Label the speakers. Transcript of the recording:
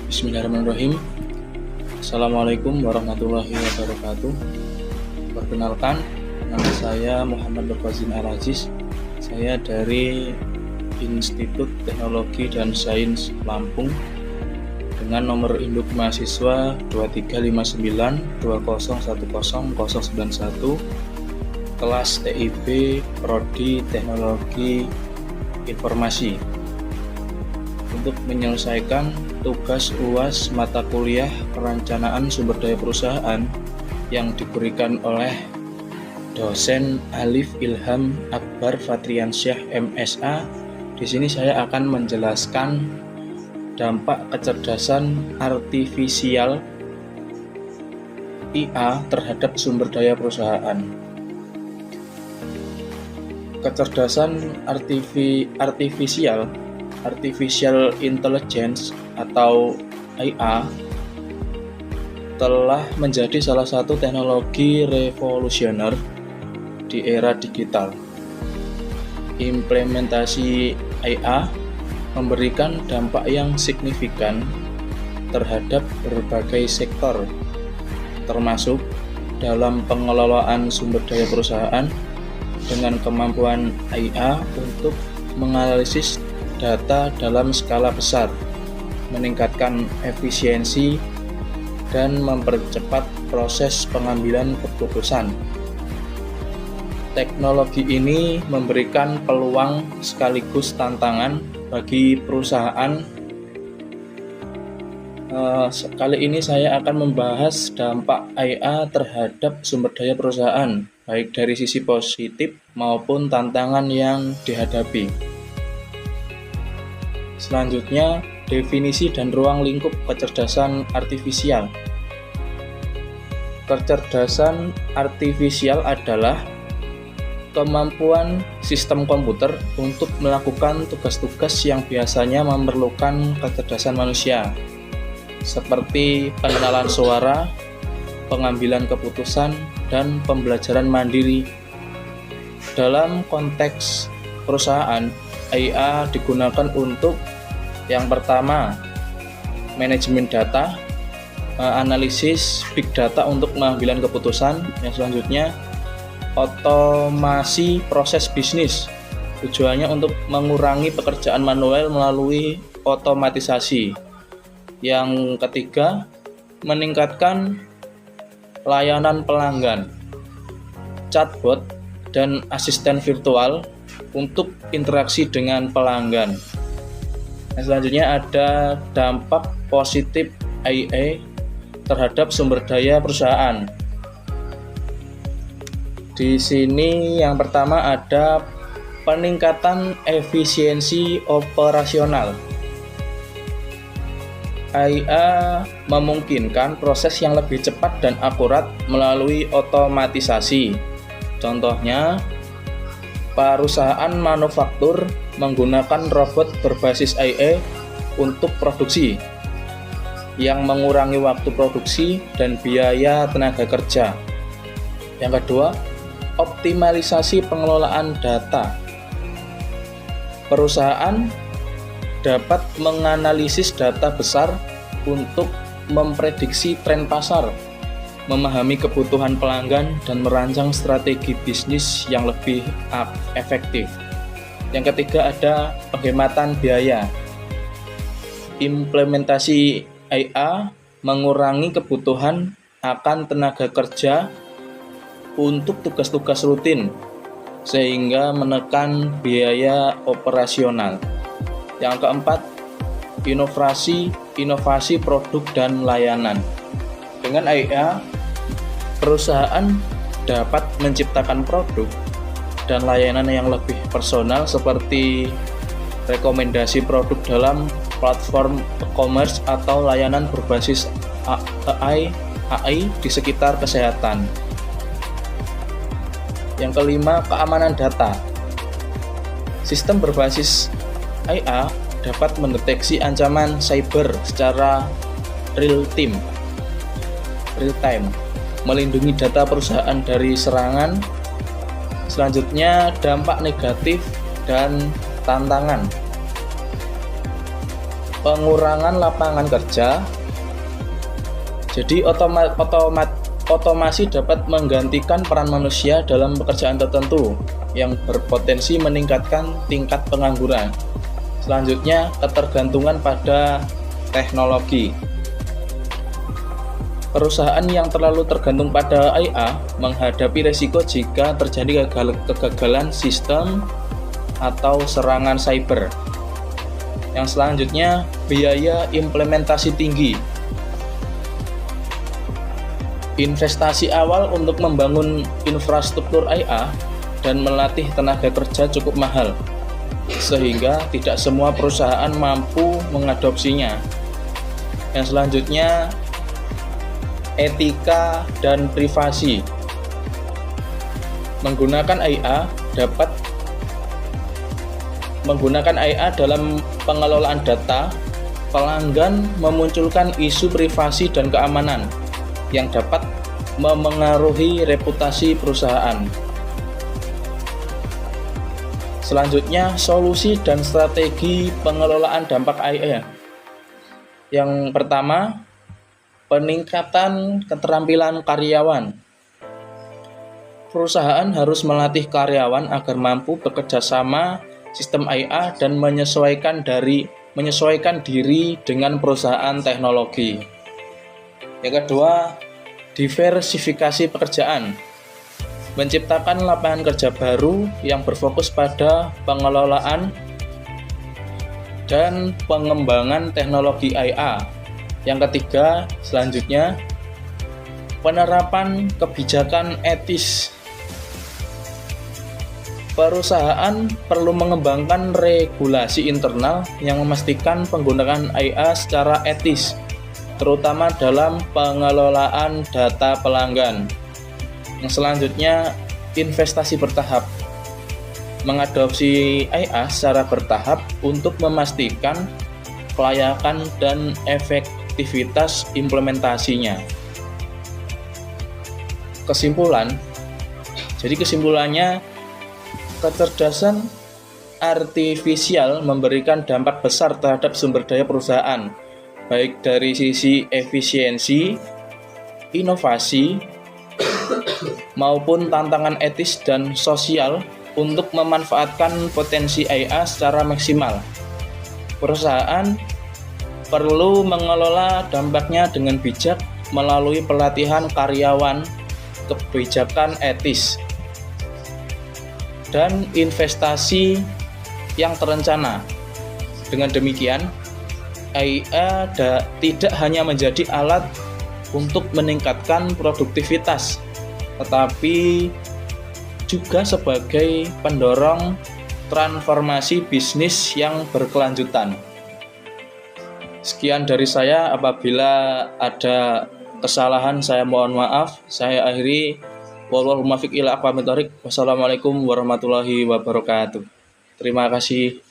Speaker 1: Bismillahirrahmanirrahim. Assalamualaikum warahmatullahi wabarakatuh. Perkenalkan, nama saya Muhammad Nurfazin Al-Aziz. Saya dari Institut Teknologi dan Sains Lampung dengan nomor induk mahasiswa 235920100091, kelas TIB Prodi Teknologi Informasi, untuk menyelesaikan tugas UAS mata kuliah perencanaan sumber daya perusahaan yang diberikan oleh dosen Alif Ilham Akbar Fatriansyah MSA. Di sini saya akan menjelaskan dampak kecerdasan artifisial IA terhadap sumber daya perusahaan. Kecerdasan Artificial Intelligence atau IA telah menjadi salah satu teknologi revolusioner di era digital. Implementasi IA memberikan dampak yang signifikan terhadap berbagai sektor, termasuk dalam pengelolaan sumber daya perusahaan dengan kemampuan IA untuk menganalisis data dalam skala besar, meningkatkan efisiensi, dan mempercepat proses pengambilan keputusan. Teknologi ini memberikan peluang sekaligus tantangan bagi perusahaan. Kali ini saya akan membahas dampak IA terhadap sumber daya perusahaan, baik dari sisi positif maupun tantangan yang dihadapi. Selanjutnya, definisi dan ruang lingkup kecerdasan artifisial. Kecerdasan artifisial adalah kemampuan sistem komputer untuk melakukan tugas-tugas yang biasanya memerlukan kecerdasan manusia, seperti pengenalan suara, pengambilan keputusan, dan pembelajaran mandiri. Dalam konteks perusahaan, IA digunakan untuk yang pertama, manajemen data, analisis big data untuk pengambilan keputusan. Yang selanjutnya, otomasi proses bisnis. Tujuannya untuk mengurangi pekerjaan manual melalui otomatisasi. Yang ketiga, meningkatkan layanan pelanggan, chatbot, dan asisten virtual untuk interaksi dengan pelanggan. Selanjutnya ada dampak positif IA terhadap sumber daya perusahaan. Di sini yang pertama ada peningkatan efisiensi operasional. IA memungkinkan proses yang lebih cepat dan akurat melalui otomatisasi. Contohnya, perusahaan manufaktur menggunakan robot berbasis IA untuk produksi, yang mengurangi waktu produksi dan biaya tenaga kerja. Yang kedua, optimalisasi pengelolaan data. Perusahaan dapat menganalisis data besar untuk memprediksi tren pasar, memahami kebutuhan pelanggan, dan merancang strategi bisnis yang lebih efektif. Yang ketiga ada penghematan biaya. Implementasi IA mengurangi kebutuhan akan tenaga kerja untuk tugas-tugas rutin, sehingga menekan biaya operasional. Yang keempat, inovasi produk dan layanan. Dengan IA, perusahaan dapat menciptakan produk dan layanan yang lebih personal, seperti rekomendasi produk dalam platform e-commerce atau layanan berbasis AI di sekitar kesehatan. Yang kelima, keamanan data. Sistem berbasis IA dapat mendeteksi ancaman cyber secara real time, melindungi data perusahaan dari serangan. Selanjutnya, dampak negatif dan tantangan. pengurangan lapangan kerja. Jadi otomasi dapat menggantikan peran manusia dalam pekerjaan tertentu yang berpotensi meningkatkan tingkat pengangguran. Selanjutnya, ketergantungan pada teknologi. Perusahaan yang terlalu tergantung pada IA menghadapi risiko jika terjadi kegagalan sistem atau serangan cyber. Yang selanjutnya, biaya implementasi tinggi. Investasi awal untuk membangun infrastruktur IA dan melatih tenaga kerja cukup mahal, sehingga tidak semua perusahaan mampu mengadopsinya. Yang selanjutnya, etika dan privasi. Menggunakan IA dalam pengelolaan data pelanggan memunculkan isu privasi dan keamanan yang dapat memengaruhi reputasi perusahaan. Selanjutnya, solusi dan strategi pengelolaan dampak AI. Yang pertama, peningkatan keterampilan karyawan. Perusahaan harus melatih karyawan agar mampu bekerja sama sistem IA dan menyesuaikan diri dengan perusahaan teknologi. Yang kedua, diversifikasi pekerjaan. Menciptakan lapangan kerja baru yang berfokus pada pengelolaan dan pengembangan teknologi IA. Yang ketiga, selanjutnya, penerapan kebijakan etis. Perusahaan perlu mengembangkan regulasi internal yang memastikan penggunaan IA secara etis, terutama dalam pengelolaan data pelanggan. Yang selanjutnya, investasi bertahap. Mengadopsi IA secara bertahap untuk memastikan kelayakan dan efektivitas implementasinya. Kesimpulannya, kecerdasan artifisial memberikan dampak besar terhadap sumber daya perusahaan, baik dari sisi efisiensi, inovasi, maupun tantangan etis dan sosial untuk memanfaatkan potensi IA secara maksimal. Perusahaan perlu mengelola dampaknya dengan bijak melalui pelatihan karyawan, kebijakan etis, dan investasi yang terencana. Dengan demikian, AI tidak hanya menjadi alat untuk meningkatkan produktivitas, tetapi juga sebagai pendorong transformasi bisnis yang berkelanjutan. Sekian dari saya. Apabila ada kesalahan, saya mohon maaf. Saya akhiri. Wassalamualaikum warahmatullahi wabarakatuh. Terima kasih.